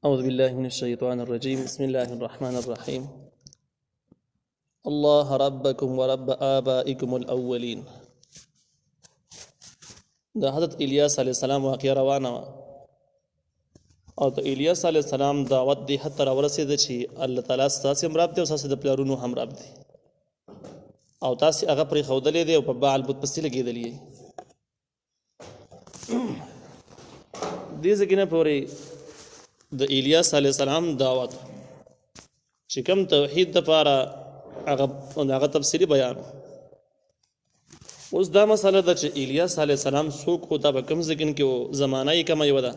أعوذ بالله من الشيطان الرجيم بسم الله الرحمن الرحيم الله ربكم ورب آبائكم الأولين. دا حضرت الیاس علیہ السلام واقعه روانه وه او د الیاس علیہ السلام دعوت دی حتی راورسېده چې الله تعالی ستاسې هم رب دی او ستاسې د پلارونو هم رب دی او تاسې هغه پرېښودلی دی او په بعل بت پسې لګېدلي یې. دې ځای کې نه پورې د الیاس علیه السلام دعوت چې کوم توحید دپاره هغه تفصیلي بیان اوس دا مسله ده چې الیاس علیه السلام څوک و دا به کوم ځای کې و زمانه یې کومه یوه ده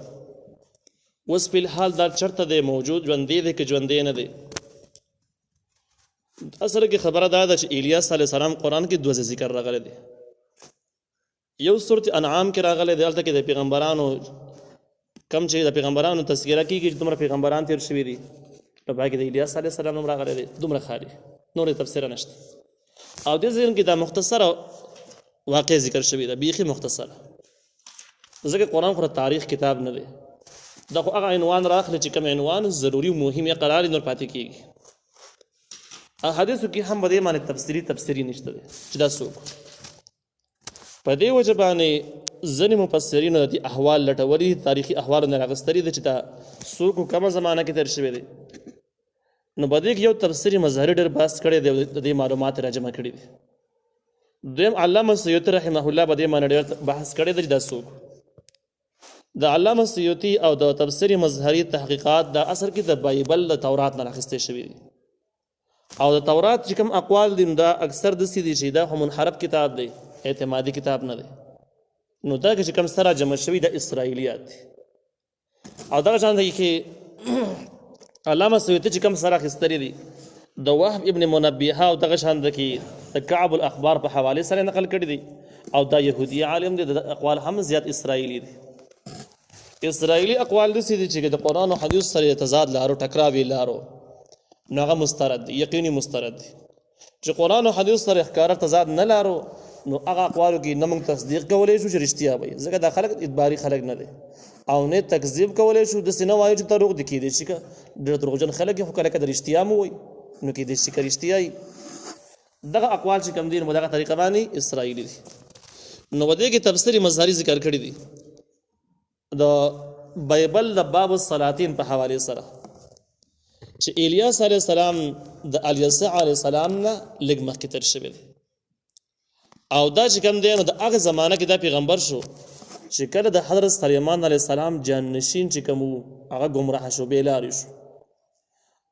اوس فی الحال دا چرته دی موجود ژوندی دی که ژوندی نه دی. اصل کې خبره دا ده چې الیاس علیه السلام قرآن کې دوه ذکر راغلی دی. یو سورت انعام کې راغلی دی هلته کې د پیغمبرانو کم چې د پیغمبرانو تذکره کېږي چې دومره پیغمبران تېر شوي دي نو په هغې کې د الیاس علیه السلام هم راغلی دی دومره خالي نور یې تفسیره نشته او دې ځای کې دا مختصره واقع ذکر شوی ده بیخي مختصره ځکه قرآن خو تاریخ کتاب نه دی دا خو هغه عنوان راخلي چې کوم عنوان ضروري مهم یې قرار نور پاتې کېږي. احادیثو کې هم په دې باندې تفسیري نشته دی چې دا څوک په دې وجه باندې ځینې مفسرینو د دې احوال لټولي تاریخي احوالو نه راغستلي دي چې دا څوک کومه زمانه کې تېر شوی دی نو په دې کې یو تفسیري مظهري ډېر بحث کړی دی د دې معلومات راجمع کړي دي. دویم علامه سیوطي رحمه الله په دې باندې ډېر بحث کړی دی چې دا څوک د علامه سیوطي او د تفسیري مظهري تحقیقات دا اصل کې د بایبل د تورات نه راخیستې شوي دي او د تورات چې کوم اقوال دي دا اکثر داسې دي چې دا خو منحرف کتاب دی اعتمادي کتاب نه دی نو دا چې کوم سره جمع شوي د اسرائیلیات دي او دغه شان دی کې علامه سیوطي چې کوم سره اخیستلي دي د وهب ابن منبهه او دغه شان د کې د کعب الاخبار په حوالې سره نقل کړي دي او دا یهودي عالم دی د اقوال هم زیات اسرائیلي دي. اسرائیلي اقوال داسې دي چې د قرآن او حدیث سره تضاد لارو ټکراوي لارو نو هغه مسترد دي یقیني مسترد دي چې قرآن او حدیث سره ښکاره تضاد نه لارو نو هغه اقوالو کې نه موږ تصدیق کولی شو چې رښتیا وي ځکه دا خلک ادباري خلک نه دي او نه تکذیب کولی شو داسې نه وایو چې دروغ دي کېدی شي که ډېر دروغجن خلک خو کله کله رښتیا مو وایي نو کېدی شي که رښتیا وي. دغه اقوال چې کوم دي نو دغه طریقه باندې اسرائیلي دي نو په دې کې تفسیري مظهري ذکر کړي دي د بایبل د باب الصلاتین په حوالې سره چې الیاس علیه السلام د الیسع علیه السلام نه لږ مخکې تېر شوی دی او دا چې کوم دی نو د هغه زمانه کې دا پیغمبر شو چې کله د حضرت سلیمان علیه السلام جانشین چې کوم وو هغه ګمراه شو بېلارې شو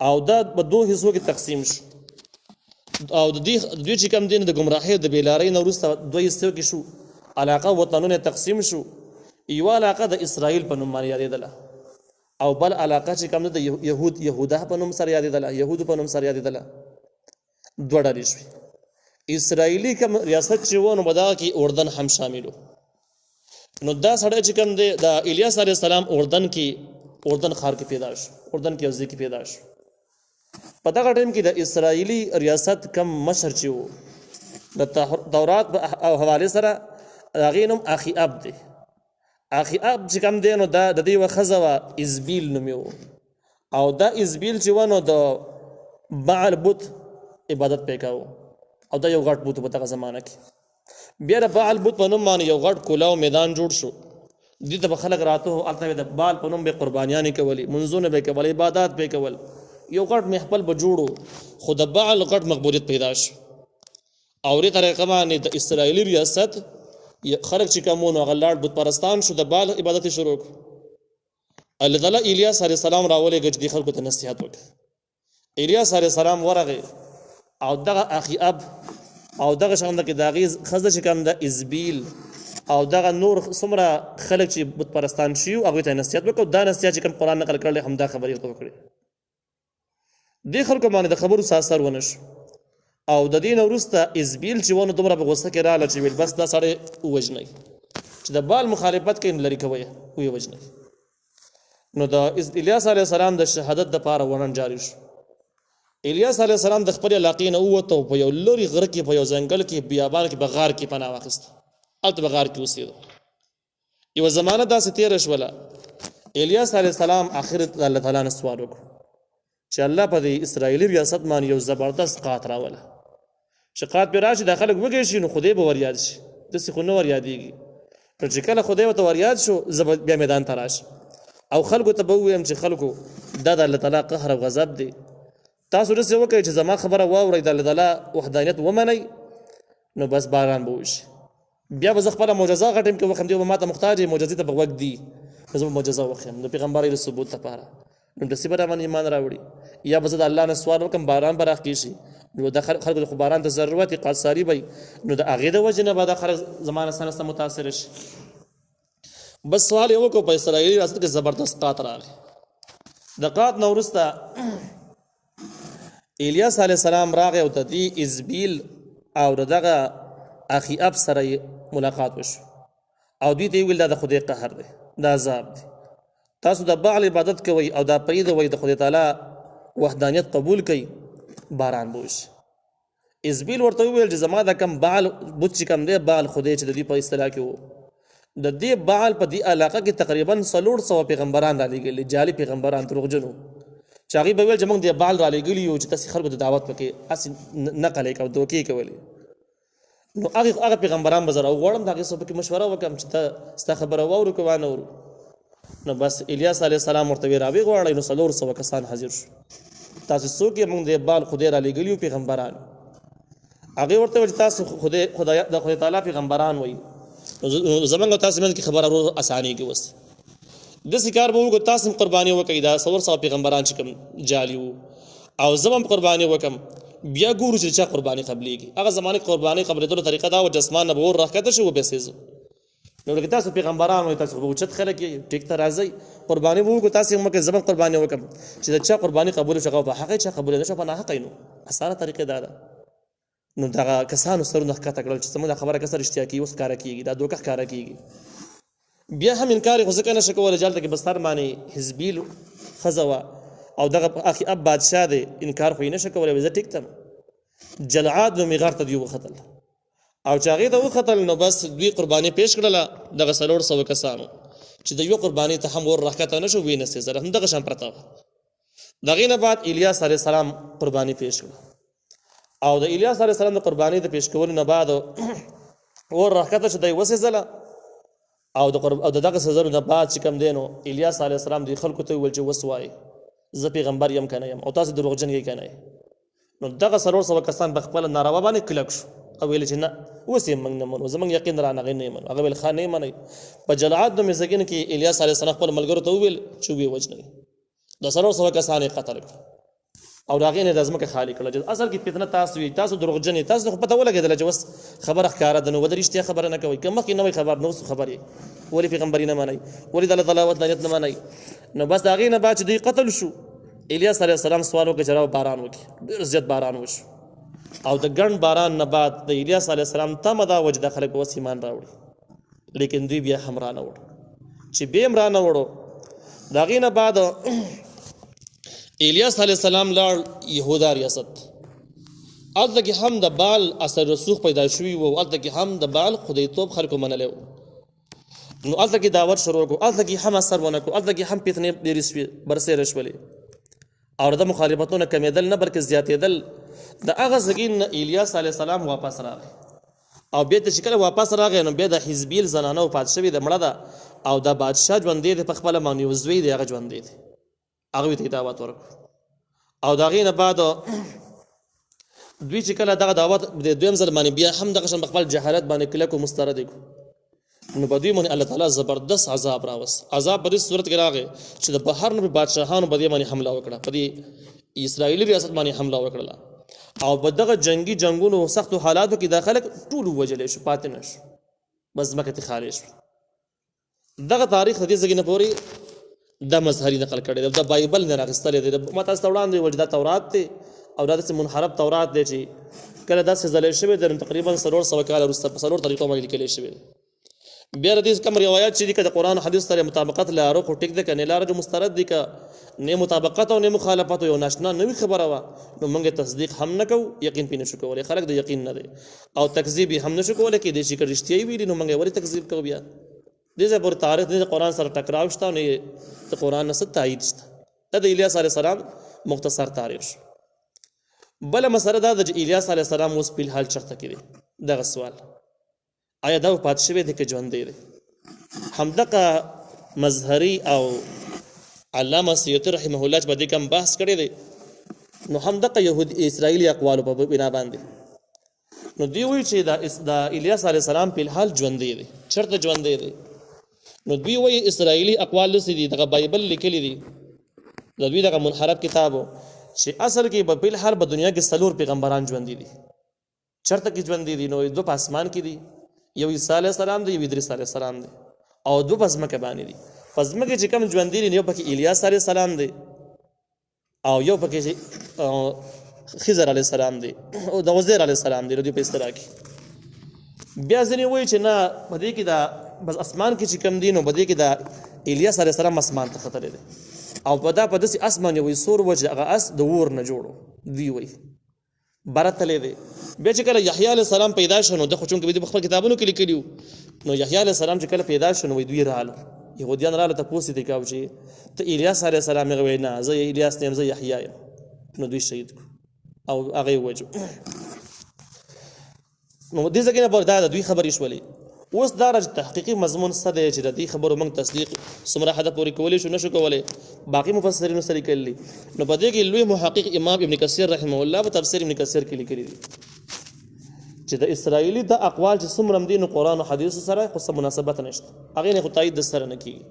او دا په دوه حصو کې تقسیم شو او د دوی چې کوم دی د ګمراهۍ د بېلارۍ نه وروسته دوه حصو کې شو علاقه وطنونه تقسیم شو یوه علاقه د اسرائیل په نوم باندې یادېدله او بل علاقه چې کوم د یهوده په نوم سره یادېدله یهودو په نوم سره یادېدله دوه ډلې شوې. اسرائیلي کوم ریاست چې و نو په دغه کې اردن هم شامل و نو دا سړی چې کوم دی د الیاس علیه السلام اردن ښار کې پیدا شو اردن کې یو ځای کې پیدا شو. په دغه ټایم کې د اسرائیلي ریاست کم مشر چې و د تورات په حوالې سره د هغې نوم اخیاب دی. اخیاب چې کوم دی نو دا د دې یوه ښځه وه ازبیل نومې و او دا ازبیل چې و نو د بعل بت عبادت پې کوو او دا یو غټ بوت په دغه زمانه کې بیا د بعل بت په نوم باندې یو غټ کولاو میدان جوړ شو دې ته به خلک راته هلته د بال په نوم به قربانیانې کولې منځونه به یې کول عبادات به یې کول یو غټ محفل به جوړو خو د بعل غټ مقبولیت پیدا شو او دې طریقه باندې د اسرائیلي ریاست خلک چې کوم نو هغه لاړ بت پرستان شو د بال عبادت یې شروع کړو. الله تعالی الیاس علیه السلام راولېږه چې دې خلکو ته نصیحت وکړي. الیاس علیه السلام ورغی او دغه اخیاب او دغه شان کې د هغې ښځه چې کوم د ازبیل او دغه نور څومره خلک چې بت پرستان شي هغوی ته نصیحت وکړو. دا نصیحت چې کوم قرآن نقل کړلی همدا خبرې ورته وکړې. دې خلکو باندې د خبرو څه اثر ونه شو او د دې نه وروسته ازبیل چې و نو دومره په غوسه کې راغله چې ویل بس دا سړی ووژنئ چې د بال مخالفت کوي نو لرې کوئ ویې وژنئ. نو د الیاس علیه السلام د شهادت دپاره ونن جاري شو. الیاس علیه السلام د خپلې علاقې نه ووته او په یو لرې غره کې په یو ځنګل کې بیابان کې په غار کې پناه واخیسته هلته په غار کې اوسېده. یوه زمانه داسې تېره شوله الیاس علیه السلام آخر الله تعالی نه سوال وکړو چې الله په دې اسرائیلي ریاست باندې یو زبردست قات راوله چې قات پرې راشي دا خلک وږي شي نو خدای به وریاد شي داسې خو نه وریادېږي نو چې کله خدای ورته وریاد شو زه به بیا میدان ته راشم او خلکو ته به ووایم چې خلکو دا د الله تعالی قهر او غضب دی تاسو داسې وکړئ چې زما خبره واورئ د الله تعالی وحدانیت ومنئ نو بس باران به وشي بیا به زه خپله معجزه هغه ټایم کې وخم دی به ما ته محتاج یې معجزې ته به غوږ دی زه به معجزه وخیم د پیغمبرۍ د ثبوت لپاره نو داسې به راباندې ایمان راوړي یا به زه د الله نه سوال وکړم باران به راښکې شي نو د خلکو د خو باران ته ضرورت وي قاصاري به نو د هغې د وجې نه به دا خلک زما نه سره متاثره شي بس سوال یې وکړو په اسرائیلي ریاست کې زبردست قات راغی د قات نه وروسته الیاس علیه السلام راغی او د دې ازبیل او د دغه اخي اب سره ملاقات وشو او دوی ته یې ویل دا د خدای قهر دی دا عذاب دی تاسو د بعل عبادت کوئ او دا پرېږدوئ د خدای تعالی وحدانیت قبول کوئ باران به وشي ازبیل ورته وویل چې زما د کم بعل بت چې کم دی بعل خدای چې د دې په اصطلاح کې و د دې بعل په دې علاقه کې تقریبا 400 پیغمبران رالیږلي جعلي پیغمبران دروغجن وو چې هغوی به ویل چې موږ دې بعل رالیږلي یو چې تاسې خلکو ته دعوت پکې هسې نقل یې کوه دوکې یې کولې نو هغه پیغمبران به زه راوغواړم د هغې څه پکې مشوره وکړم چې ته ستا خبره واورو که وانه اورو نو بس الیاس علیه السلام ورته ویې راویې غواړئ نو 400 کسان حاضر شو تاسو څوک یې موږ د بال خدای رالیږلي یو پیغمبران هغې ورته ویل چې تاسو د خدای تعالی پیغمبران وایي نو زموږ او تاسو منځ کې خبره ورو اسانېږي اوس داسې کار به وکړو تاسو هم قرباني وکړئ دا 400 پیغمبران چې کوم جعلي وو او زه هم قرباني وکړم بیا ګورو چې چا قرباني قبلېږي هغه زمانې قرباني قبلېدلو طریقه دا وه چې اسمان نه به اور راښکته شي وبېسېږو نو لکه تاسو پیغمبران وایي تاسو به اوچت خلک یې ټیک ته راځئ قرباني به وکړو تاسې هم وکړئ زه به قرباني وکړم چې د چا قرباني قبول شي هغه په حقه چا قبول نه شو په ناحقه نو اسانه طریقې دا ده نو دغه کسانو سرونه ښکته کړل چې زموږ دا خبره که څه رښتیا کېږي اوس ښکاره کېږي دا دوکه ښکاره کېږي بیا هم انکار یې خو ځکه نه شي کولی چې هلته کې بستر باندې حزبیل ښځه وه او دغه اخي اب بادشاه دی انکار خو یې نه شي کولی زه ټیک تم جلعاد نومې غار ته دوی وختل او چې هغې ته وختل نو بس دوی قرباني پیش کړله دغه 400 کسانو چې د یوه قرباني ته هم ور راښکته نه شو ویې نڅېدله همدغه شان پرته وه د هغې نه بعد الیاس علیه السلام قرباني پیش کړه او د الیاس علیه السلام د قرباني د پیش کولو نه بعد ور راښکته شو دی وسېزله او د دغه سزرو نه بعد چې کوم دی نو الیاس علیه السلام دوی خلکو ته وویل چې وس وایي زه پیغمبر یم که نه یم او تاسو دروغجن یې که نه نو دغه 400 کسان په خپله ناروا باندې کلک شو او ویل چې نه اوس یې موږ نه منو زموږ یقین رانه هغې نه یې منو هغه ویل ښه نه یې منئ په جلعاد نومې ځګین کې الیاس علیه السلام خپل ملګرو ته وویل چې ویې وژنئ د 400 کسان یې قتل کړو او د هغې نه د ځمکه خالي کړله چې اصل کې فتنه تاسو وي تاسو دروغجن یې تاسو خو پته ولګېدله چې اوس خبره ښکاره ده نو ولې رښتیا خبره نه کوئ که مخکې نه وئ خبر نو اوس خبر یې ولې پیغمبري نه منئ ولې د الله تعالی وحدانیت نه منئ نو بس د هغې نه بعد چې دوی قتل شو الیاس علیه السلام سوال وکړه چې راو باران وکړي ډېر زیات باران وشو او د ګڼ باران نه بعد د الیاس علیه السلام تمه دا وه چې دا خلک اوس ایمان راوړي لیکن دوی بیا هم رانه وړو چې بیا هم رانه وړو د هغې نه بعد الیاس علیه السلام لاړ یهودا ریاست هلته کې هم د بال اثر رسوخ پیدا شوي و هلته کې هم د بال خدایتوب خلکو منلی و نو هلته کې دعوت شروع کړو هلته کې هم اثر ونه کړو هلته کې هم فتنې ډېرې شوې برسېره شولې او د مخالفتونه کمېدل نه بلکې زیاتېدل د هغه ځګین نه الیاس علیه السلام واپس راغی او بیا ته چې کله واپس راغی نو بیا د حزبیل زنانه وفات شوې ده مړه ده او د بادشاه ژوندی دی په خپله باندې یو زوی دی هغه ژوندی دی هغوی ته یې دعوت ورکړو او د هغې نه بعد دوی چې کله دغه دعوت د دویم ځل باندې بیا هم دغه شان په خپل جهالت باندې کلک و مسترد کړو نو په دوی باندې الله تعالی زبردست عذاب راوست عذاب په دې صورت کې راغی چې د بهر نه بادشاهانو په دې باندې حمله وکړه په دې اسرائیلي ریاست باندې حمله وکړله او په دغه جنگي جنګونو سختو حالاتو کې دا خلک ټول ووژلی شو پاتې نه شو بس ځمکه ترې خالي شو دغه تاریخ د دې ځای نه پورې دا مظهري نقل کړی دی د بایبل نه راخیستلی دی ما تاسو ته وړاندې وویل چې دا تورات دی او دا داسې منحرف تورات دی چې کله داسې ځلی شوی دی نو تقریبا 400 کاله وروسته په 4 طریقو باندې لیکلی شوی دی بیا د دې کوم روایات چې دي که د قرآن او حدیث سره مطابقت لرو خو ټیک دی که نه لاره مسترد دي که نه مطابقت او نه مخالفت یو ناشنا نوي خبره وه نو موږ تصدیق هم نه کوو یقین پې نه شو کولی خلک د یقین نه دی او تکذیب یې هم نه شو کولی کېدای شي که رښتیا یې ویلي نو موږ یې ولې تکذیب کوو بیا دې ځای پورې تاریخ د قرآن سره ټکراو شته او نه د قرآن نه څه تایید شته. دا د الیاس علیه السلام مختصر تاریخ شو. بله مسله دا ده چې الیاس علیه السلام اوس فلحال چېرته کې دی؟ دغه سوال آیا دا وفات شوی دی که ژوندی دی؟ همدغه مظهري او علامه سیوطي رحمه الله چې په دې کم بحث کړی دی، نو همدغه اسرائیلي اقوالو په بنا باندې نو دوی وایي چې دا الیاس علیه السلام فلحال ژوندی دی. چېرته ژوندی دی؟ نو دوی وایي اسرائیلي اقوال داسې دي، دغه بایبل لیکلي دي د دوی دغه منحرف کتابو، چې اصل کې په فلحال په دنیا کې 4 پیغمبران ژوندي دي. چېرته کې ژوندي دي؟ نو 2 په اسمان کې دي، یو عیسی علیه السلام دی، یو ادریس علیه السلام دی، او 2 په ځمکه باندې دي. په ځمکه چې کوم ژوندي دي یو پکې الیاس علیه السلام دی او یو پکې خضر علیه السلام دی او د عزیر علیه السلام دی. دوی په اصطلاح کې بیا ځینې وایي چې نه په دې کې دا بس اسمان کې چې کوم دي نو په دې کې دا الیاس علیه السلام اسمان ته ختلی دی او په داسې اسمان یو سور و چې هغه اس د اور نه جوړو. دوی وایي بره تللی دی. بیا چې کله یحیی علیه السلام پیدا شو نو د خو چونکې په خپل کتابونو کې لیکلي وو، نو یحیی علیه السلام چې کله پیدا شو نو دوی راغلو، یهودیان راغله تپوس یې کوي چې ته الیاس علیه السلام؟ هغه وایي نه زه الیاس نه یم، زه یحیی یم. نو دوی شهید کړو او هغه یې ووژو. نو دې ځای کې نه دا د دوی خبرې شولې. اوس دا تحقیقي مضمون څه دی چې د دې خبرو موږ تصدیق څومره حده پورې کولی شو نشو کولی، باقي مفسرینو سره لیکلي. نو په دې کې لوی محقق امام ابن کثیر رحمه الله په تفسیر ابن کثیر کې لیکلي دي چې د اسرائیلي د اقوال چې څومره دي نو قرآن او حدیث سره خو څه مناسبت نشته، هغې نه خو تایید د سره نه کېږي.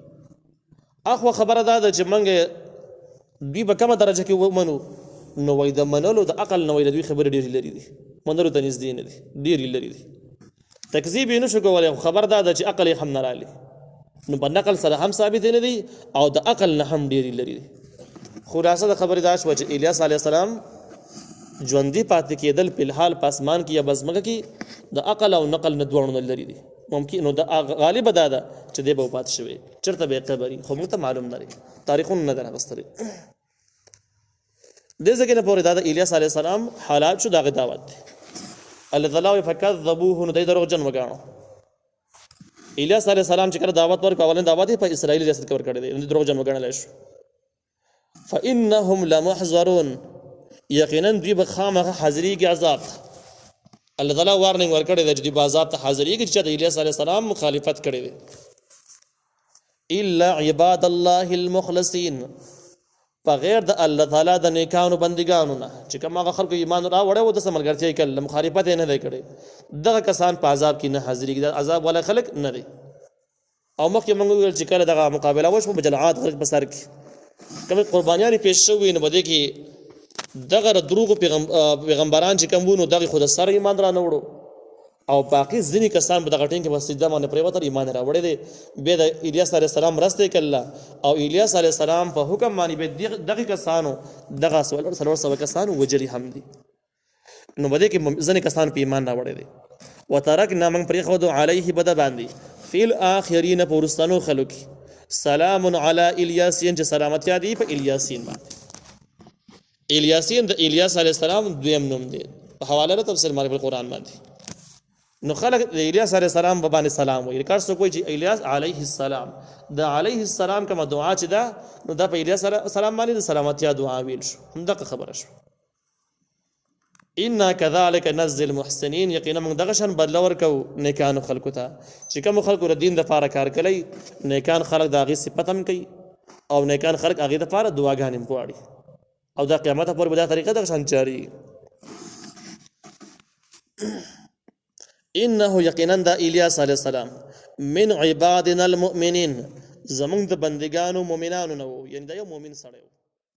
اخوا خبره دا ده چې موږ دوی په کومه درجه کې ومنو؟ نو وایي د منلو د عقل نه وایي د دوی خبرې ډېرې لرې دي، منلو ته نږدې نه دي، ډېرې لرې دي. تکذیب یې نشو کولی، خو خبر دا ده چې عقل یې هم نه رالي، نو په نقل سره هم ثابت نه دي او د عقل نه هم ډېرې لرې دي. خلاصه د خبرې دا شوه چې الیاس علیه السلام ژوندي پاتې کېدل فلحال په اسمان کې یا بزمکه کې د عقل او نقل نه دواړو نه لرې دي. ممکن نو د غالبه دا ده چې دی به وفات شوی، چېرته به یې قبري خو موږ ته معلوم نه دی، تاریخونه نه دی راغستلی. دې ځای کې نه پورې دا د الیاس علیه السلام حالات شو، د هغې دعوت دی. الله تعالی وایي فکذبوه، نو دی دروغجن وګاڼو. الیاس علیه السلام چې کله دعوت ورکړ، اولین دعوت یې په اسرائیلي ریاست کې ورکړی دی، نو دروغجن وګڼلی شو. فانهم لمحضرون، یقینا دوی به خامخا حاضرېږي عذاب ته. الله تعالی وارننګ ورکړی دی چې دوی به عذاب ته حاضرېږي چې د الیاس علیه السلام مخالفت کړی دی. الا عباد الله المخلصین، بغیر د الله تعالی د نیکانو بندګانو نه چې کوم هغه خلکو ایمان راوړی و داسې ملګرتیا یې کړله، مخالفت یې نه دی کړی، دغه کسان په عذاب کې نه حاضرېږي، د عذاب والا خلک نه دی. او مخکې موږ وویل چې کله دغه مقابله وشوه په جلعاد غرق په سر کې کومې قربانیانې پیش شوي، نو په دې کې دغه دروغو پیغمبران چې کوم وو نو دغې خو د سر ایمان را نه وړو، او باقي ځینې کسان په دغه ټیم کې په سجده باندې پرېوتل، ایمان یې راوړی دی. بیا د الیاس علیه السلام مرسته یې کړله او الیاس علیه السلام په حکم باندې بیا دغې کسانو دغه 400 کسانو وجلي هم دي. نو په دې کې ځینې کسان په ایمان راوړی دی. وترکنا موږ پرېښودو علیه په ده باندې فی الاخرین، په وروستنو خلکو کې سلام علی الیاسین، چې سلامتیا دی په الیاسین باندې. الیاسین د الیاس علیه السلام دویم نوم دی په حواله د تفسیر معرفت القرآن باندې. نو خلق د الیاس علیه السلام باندې سلام وایي، کار څوک وایي چې الیاس علیه السلام، د علیه السلام کومه دعا چې ده نو دا په الیاس علیه السلام باندې د سلامتیا دعا ویل شو، همدغه خبره شو. انا كذلك نزل المحسنین، یقینا موږ دغه شان بدله ورکوو نیکانو خلکو ته چې کومو خلکو د دین دپاره کار کوي، نیکان خلک د هغې صفت هم کوي او نیکان خلک هغې دپاره دعاګانې هم غواړي، او دا قیامت پورې به دا طریقه دغه شان جاري. انه یقینا دا الیاس علیه السلام من عبادنا المؤمنین، زمونږ د بندګانو مؤمنانو نه و، یعنې دا یو مؤمن سړی و.